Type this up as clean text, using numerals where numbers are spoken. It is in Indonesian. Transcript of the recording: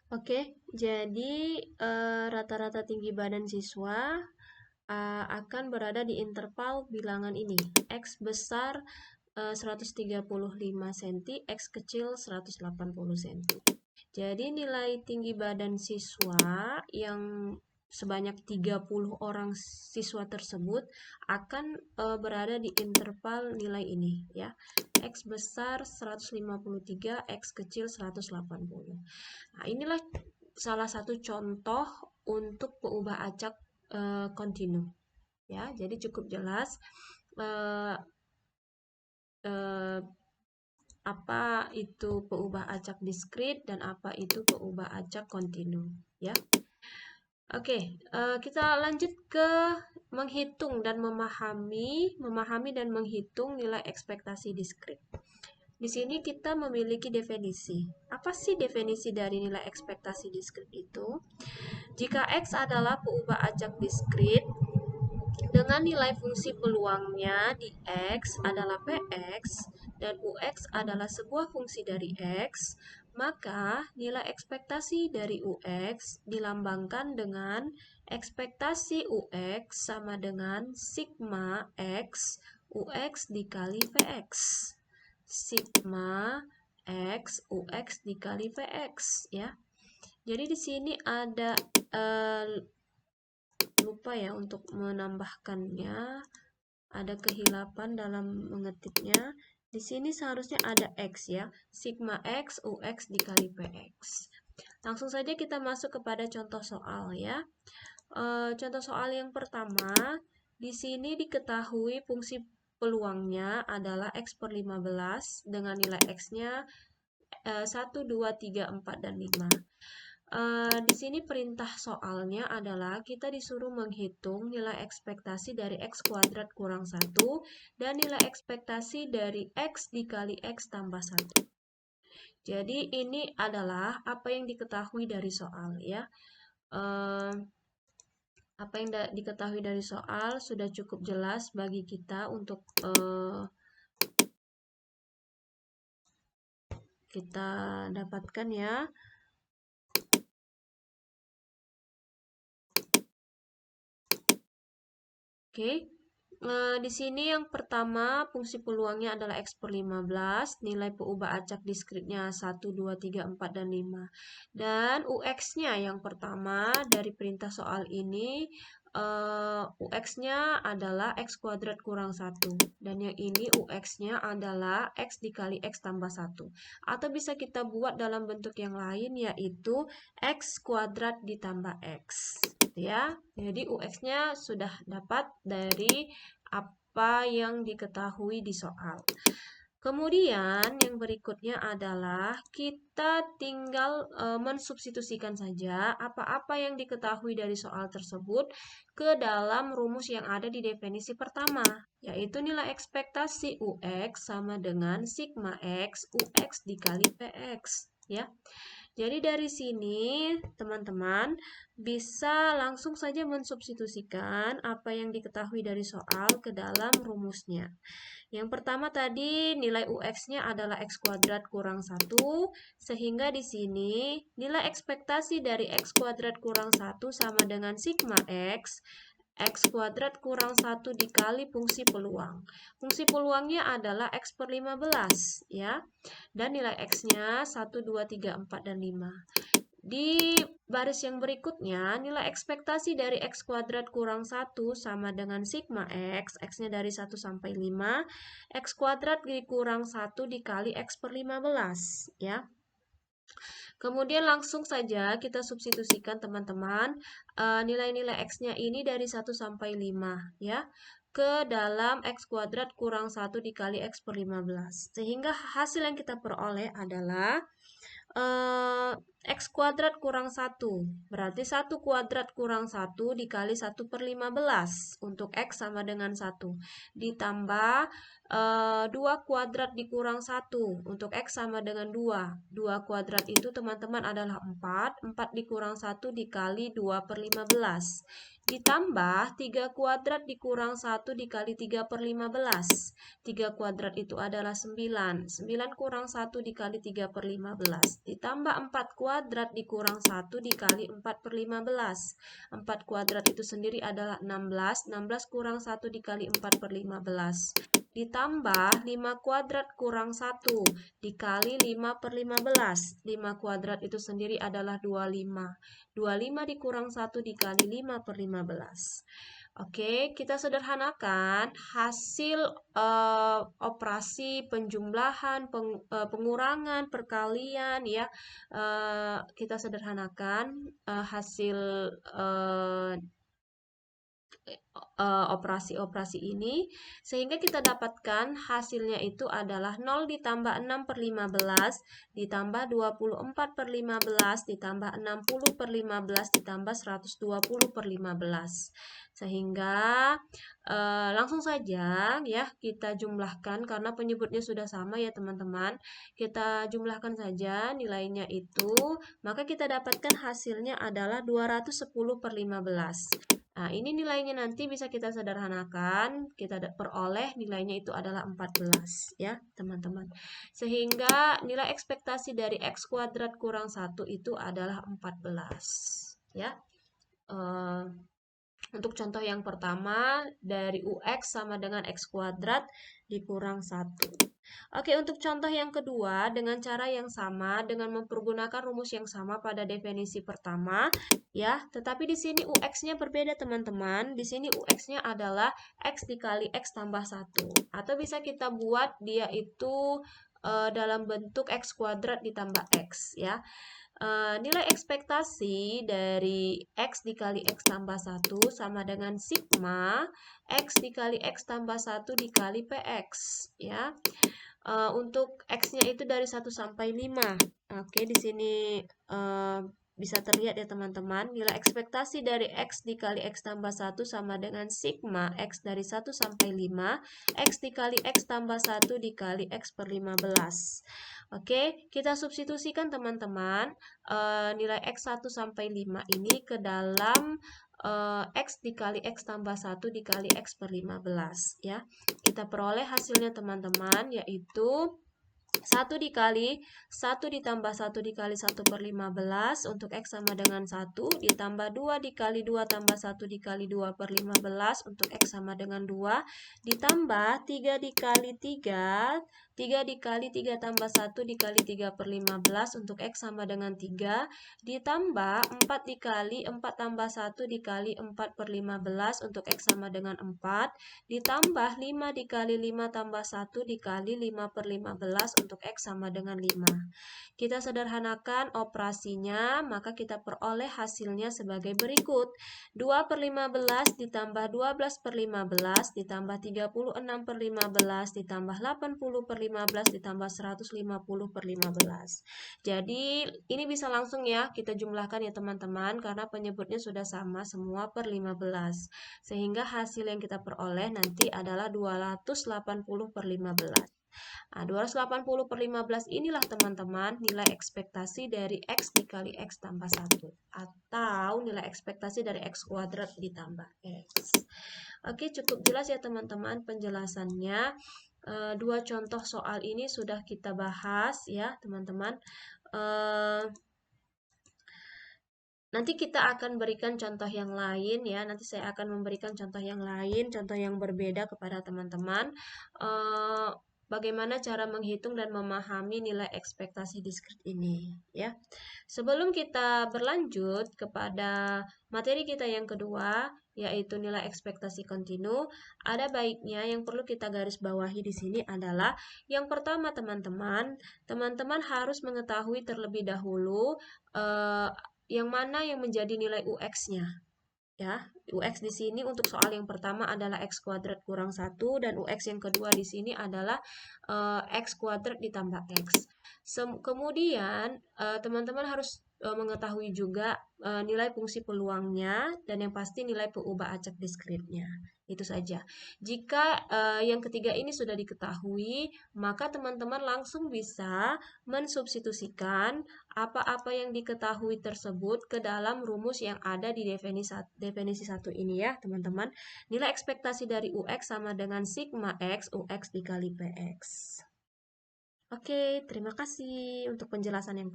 Oke, jadi rata-rata tinggi badan siswa akan berada di interval bilangan ini. X besar 135 cm, X kecil 180 cm. Jadi nilai tinggi badan siswa yang sebanyak 30 orang siswa tersebut akan berada di interval nilai ini ya. X besar 153, X kecil 180. Nah, inilah salah satu contoh untuk pengubah acak kontinu ya. Jadi cukup jelas eh, eh, apa itu pengubah acak diskrit dan apa itu pengubah acak kontinu ya. Oke, kita lanjut ke menghitung dan memahami dan menghitung nilai ekspektasi diskrit. Di sini kita memiliki definisi. Apa sih definisi dari nilai ekspektasi diskrit itu? Jika X adalah pengubah acak diskrit dengan nilai fungsi peluangnya di X adalah Px dan Ux adalah sebuah fungsi dari X, maka nilai ekspektasi dari Ux dilambangkan dengan ekspektasi Ux sama dengan sigma X Ux dikali Px. Sigma X Ux dikali Px ya. Jadi di sini ada lupa ya untuk menambahkannya, ada kehilapan dalam mengetiknya. Di sini seharusnya ada X ya, sigma X Ux dikali Px. Langsung saja kita masuk kepada contoh soal ya. Contoh soal yang pertama, di sini diketahui fungsi peluangnya adalah X per 15 dengan nilai X-nya 1, 2, 3, 4, dan 5. Di sini perintah soalnya adalah kita disuruh menghitung nilai ekspektasi dari X kuadrat kurang 1 dan nilai ekspektasi dari X dikali X tambah 1. Jadi ini adalah apa yang diketahui dari soal ya. Apa yang diketahui dari soal sudah cukup jelas bagi kita untuk kita dapatkan ya. Oke, di sini yang pertama fungsi peluangnya adalah X per 15, nilai pengubah acak diskritnya 1, 2, 3, 4, dan 5. Dan UX-nya yang pertama dari perintah soal ini, UX-nya adalah X kuadrat kurang 1. Dan yang ini UX-nya adalah X dikali X tambah 1. Atau bisa kita buat dalam bentuk yang lain yaitu X kuadrat ditambah X. Ya, jadi UX-nya sudah dapat dari apa yang diketahui di soal. Kemudian yang berikutnya adalah kita tinggal mensubstitusikan saja apa-apa yang diketahui dari soal tersebut ke dalam rumus yang ada di definisi pertama, yaitu nilai ekspektasi UX sama dengan sigma X UX dikali PX ya. Jadi dari sini teman-teman bisa langsung saja mensubstitusikan apa yang diketahui dari soal ke dalam rumusnya. Yang pertama tadi nilai UX-nya adalah X kuadrat kurang 1, sehingga di sini nilai ekspektasi dari X kuadrat kurang 1 sama dengan sigma X X kuadrat kurang 1 dikali fungsi peluang. Fungsi peluangnya adalah X per 15 ya. Dan nilai X-nya 1, 2, 3, 4, dan 5. Di baris yang berikutnya, nilai ekspektasi dari X kuadrat kurang 1 sama dengan sigma X, X-nya dari 1 sampai 5, X kuadrat dikurang 1 dikali X per 15, ya. Kemudian langsung saja kita substitusikan teman-teman, nilai-nilai X-nya ini dari 1 sampai 5, ya, ke dalam X kuadrat kurang 1 dikali X per 15. Sehingga hasil yang kita peroleh adalah X kuadrat kurang 1. Berarti 1 kuadrat kurang 1 dikali 1 per 15 untuk X sama dengan 1. Ditambah 2 kuadrat dikurang 1 untuk X sama dengan 2. 2 kuadrat itu teman-teman adalah 4. 4 dikurang 1 dikali 2 per 15. ditambah 3 kuadrat dikurang 1 dikali 3 per 15. 3 kuadrat itu adalah 9. 9 kurang 1 dikali 3 per 15. Ditambah 4 kuadrat dikurang 1 dikali 4 per 15. 4 kuadrat itu sendiri adalah 16. 16 kurang 1 dikali 4 per 15. Ditambah 5 kuadrat kurang 1 dikali 5 per 15. 5 kuadrat itu sendiri adalah 25. 25 dikurang 1 dikali 5 per 15. Oke, kita sederhanakan hasil operasi penjumlahan, pengurangan, perkalian ya. Kita sederhanakan hasil operasi-operasi ini sehingga kita dapatkan hasilnya itu adalah 0 ditambah 6 per 15 ditambah 24 per 15 ditambah 60 per 15 ditambah 120 per 15 sehingga langsung saja ya kita jumlahkan karena penyebutnya sudah sama ya teman-teman, kita jumlahkan saja nilainya itu maka kita dapatkan hasilnya adalah 210 per 15. Nah, ini nilainya nanti bisa kita sederhanakan, kita peroleh nilainya itu adalah 14 ya, teman-teman. Sehingga nilai ekspektasi dari X kuadrat kurang 1 itu adalah 14 ya. Untuk contoh yang pertama dari UX sama dengan X kuadrat dikurang 1. Oke, untuk contoh yang kedua dengan cara yang sama dengan mempergunakan rumus yang sama pada definisi pertama ya, tetapi di sini UX-nya berbeda teman-teman. Di sini UX-nya adalah X dikali X tambah 1 atau bisa kita buat dia itu dalam bentuk X kuadrat ditambah X ya. Nilai ekspektasi dari X dikali X tambah 1 sama dengan sigma X dikali X tambah 1 dikali PX ya. Untuk X-nya itu dari 1 sampai 5. Oke, di sini bisa terlihat ya teman-teman, nilai ekspektasi dari X dikali X tambah 1 sama dengan sigma X dari 1 sampai 5, X dikali X tambah 1 dikali X per 15. Oke, kita substitusikan teman-teman nilai X 1 sampai 5 ini ke dalam X dikali X tambah 1 dikali X per 15 ya. Kita peroleh hasilnya teman-teman yaitu 1 dikali 1 ditambah 1 dikali 1 per 15 untuk X sama dengan 1 ditambah 2 dikali 2 tambah 1 dikali 2 per 15 untuk X sama dengan 2 ditambah 3 dikali 3 3 dikali 3 tambah 1 dikali 3 per 15 untuk X sama dengan 3 ditambah 4 dikali 4 tambah 1 dikali 4 per 15 untuk X sama dengan 4 ditambah 5 dikali 5 tambah 1 dikali 5 per 15 untuk X sama dengan 5. Kita sederhanakan operasinya, maka kita peroleh hasilnya sebagai berikut. 2 per 15 ditambah 12 per 15 ditambah 36 per 15 ditambah 80 per 15 ditambah 150 per 15. Jadi ini bisa langsung ya kita jumlahkan ya teman-teman karena penyebutnya sudah sama semua per 15. Sehingga hasil yang kita peroleh nanti adalah 280 per 15. Nah, 280 per 15 inilah teman-teman nilai ekspektasi dari X dikali X tambah 1 atau nilai ekspektasi dari X kuadrat ditambah X. Oke, cukup jelas ya teman-teman penjelasannya. Dua contoh soal ini sudah kita bahas ya teman-teman. Nanti kita akan berikan contoh yang lain ya. Nanti saya akan memberikan contoh yang lain, contoh yang berbeda kepada teman-teman. Bagaimana cara menghitung dan memahami nilai ekspektasi diskrit ini ya. Sebelum kita berlanjut kepada materi kita yang kedua yaitu nilai ekspektasi kontinu, ada baiknya yang perlu kita garis bawahi di sini adalah yang pertama teman-teman harus mengetahui terlebih dahulu yang mana yang menjadi nilai UX-nya. Ya, UX di sini untuk soal yang pertama adalah X kuadrat kurang 1 dan UX yang kedua di sini adalah X kuadrat ditambah X. Kemudian teman-teman harus mengetahui juga nilai fungsi peluangnya, dan yang pasti nilai peubah acak diskritnya. Itu saja. Jika yang ketiga ini sudah diketahui, maka teman-teman langsung bisa mensubstitusikan apa-apa yang diketahui tersebut ke dalam rumus yang ada di definisi 1 ini ya, teman-teman. Nilai ekspektasi dari UX sama dengan sigma X UX dikali PX. Oke, terima kasih untuk penjelasan yang pertama.